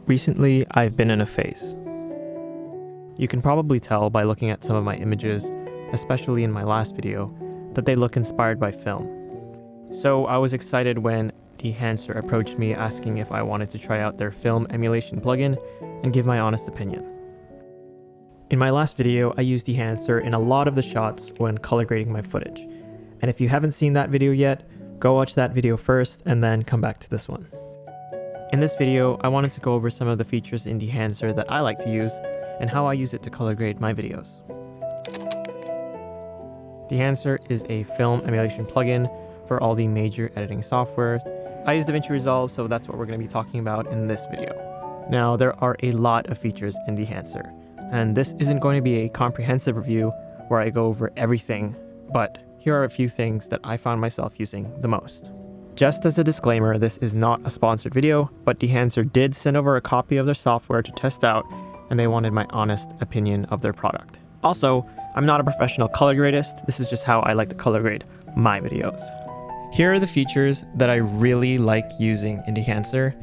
Recently, I've been in a phase. You can probably tell by looking at some of my images, especially in my last video, that they look inspired by film. So I was excited when Dehancer approached me asking if I wanted to try out their film emulation plugin and give my honest opinion. In my last video, I used Dehancer in a lot of the shots when color grading my footage. And if you haven't seen that video yet, go watch that video first and then come back to this one. In this video, I wanted to go over some of the features in Dehancer that I like to use and how I use it to color grade my videos. Dehancer is a film emulation plugin for all the major editing software. I use Davinci Resolve, so that's what we're going to be talking about in this video. Now, there are a lot of features in Dehancer, and this isn't going to be a comprehensive review where I go over everything, but here are a few things that I found myself using the most. Just as a disclaimer, this is not a sponsored video, but Dehancer did send over a copy of their software to test out, and they wanted my honest opinion of their product. Also, I'm not a professional color gradist, this is just how I like to color grade my videos. Here are the features that I really like using in Dehancer,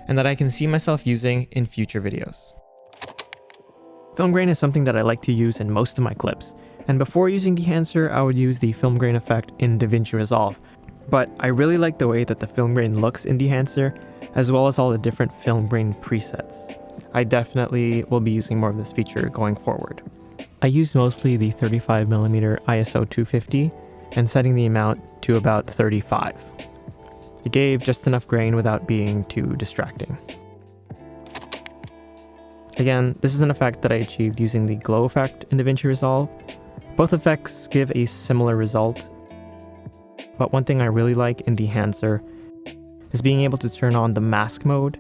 and that I can see myself using in future videos. Film grain is something that I like to use in most of my clips, and before using Dehancer, I would use the film grain effect in Davinci Resolve. But I really like the way that the film grain looks in Dehancer, as well as all the different film grain presets. I definitely will be using more of this feature going forward. I used mostly the 35mm ISO 250 and setting the amount to about 35. It gave just enough grain without being too distracting. Again, this is an effect that I achieved using the glow effect in Davinci Resolve. Both effects give a similar result, but one thing I really like in Dehancer is being able to turn on the mask mode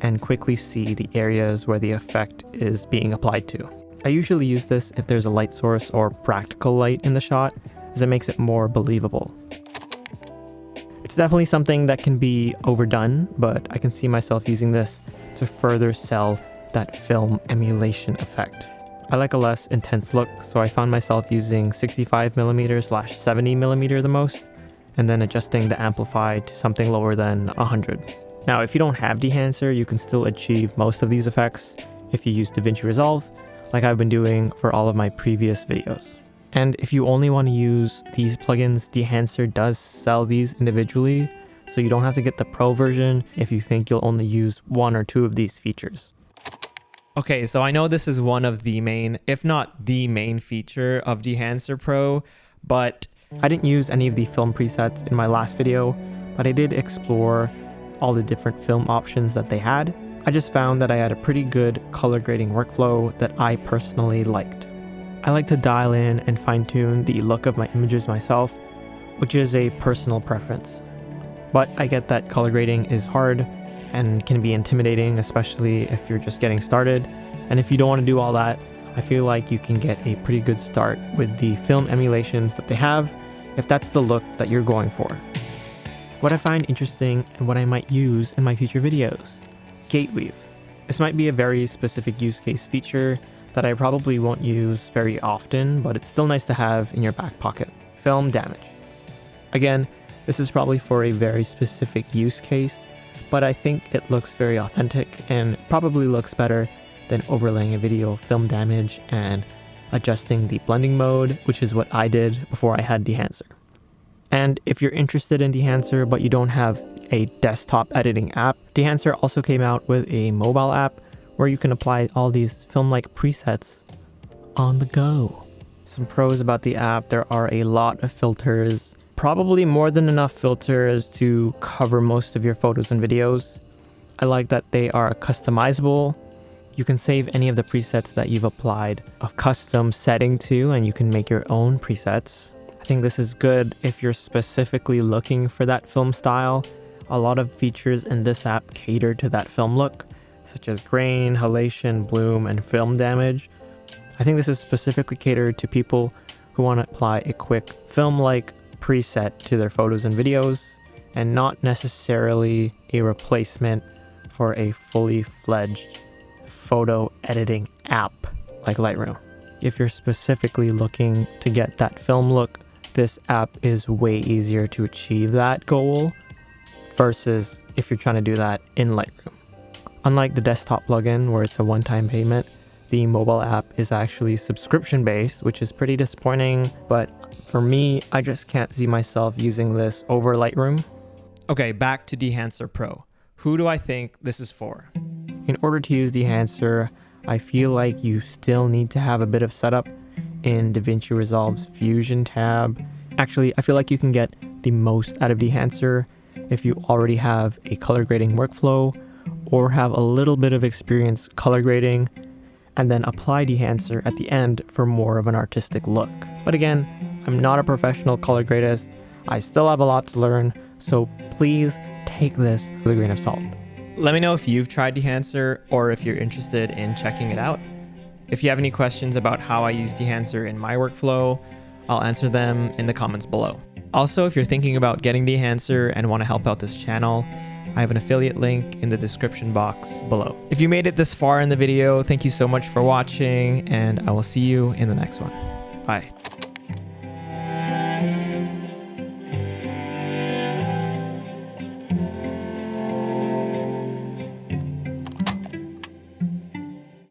and quickly see the areas where the effect is being applied to. I usually use this if there's a light source or practical light in the shot, as it makes it more believable. It's definitely something that can be overdone, but I can see myself using this to further sell that film emulation effect. I like a less intense look, so I found myself using 65mm/70mm the most, and then adjusting the amplify to something lower than 100. Now, if you don't have Dehancer, you can still achieve most of these effects if you use Davinci Resolve, like I've been doing for all of my previous videos. And if you only want to use these plugins, Dehancer does sell these individually, so you don't have to get the Pro version if you think you'll only use one or two of these features. Okay, so I know this is one of the main, if not the main feature of Dehancer Pro, but I didn't use any of the film presets in my last video, but I did explore all the different film options that they had. I just found that I had a pretty good color grading workflow that I personally liked. I like to dial in and fine-tune the look of my images myself, which is a personal preference. But I get that color grading is hard and can be intimidating, especially if you're just getting started. And if you don't want to do all that, I feel like you can get a pretty good start with the film emulations that they have, if that's the look that you're going for. What I find interesting and what I might use in my future videos. Gate weave. This might be a very specific use case feature that I probably won't use very often, but it's still nice to have in your back pocket. Film damage. Again, this is probably for a very specific use case, but I think it looks very authentic and probably looks better than overlaying a video of film damage and adjusting the blending mode, which is what I did before I had Dehancer. And if you're interested in Dehancer but you don't have a desktop editing app, Dehancer also came out with a mobile app where you can apply all these film-like presets on the go. Some pros about the app: there are a lot of filters, probably more than enough filters to cover most of your photos and videos. I like that they are customizable. You can save any of the presets that you've applied a custom setting to, and you can make your own presets. I think this is good if you're specifically looking for that film style. A lot of features in this app cater to that film look, such as grain, halation, bloom, and film damage. I think this is specifically catered to people who want to apply a quick film-like preset to their photos and videos, and not necessarily a replacement for a fully fledged photo editing app like Lightroom. If you're specifically looking to get that film look, this app is way easier to achieve that goal versus if you're trying to do that in Lightroom. Unlike the desktop plugin where it's a one-time payment, the mobile app is actually subscription-based, which is pretty disappointing, but for me, I just can't see myself using this over Lightroom. Okay, back to Dehancer Pro. Who do I think this is for? In order to use Dehancer, I feel like you still need to have a bit of setup in Davinci Resolve's Fusion tab. Actually, I feel like you can get the most out of Dehancer if you already have a color grading workflow or have a little bit of experience color grading, and then apply Dehancer at the end for more of an artistic look. But again, I'm not a professional color gradist. I still have a lot to learn, so please take this with a grain of salt. Let me know if you've tried Dehancer or if you're interested in checking it out. If you have any questions about how I use Dehancer in my workflow, I'll answer them in the comments below. Also, if you're thinking about getting Dehancer and want to help out this channel, I have an affiliate link in the description box below. If you made it this far in the video, thank you so much for watching, and I will see you in the next one. Bye.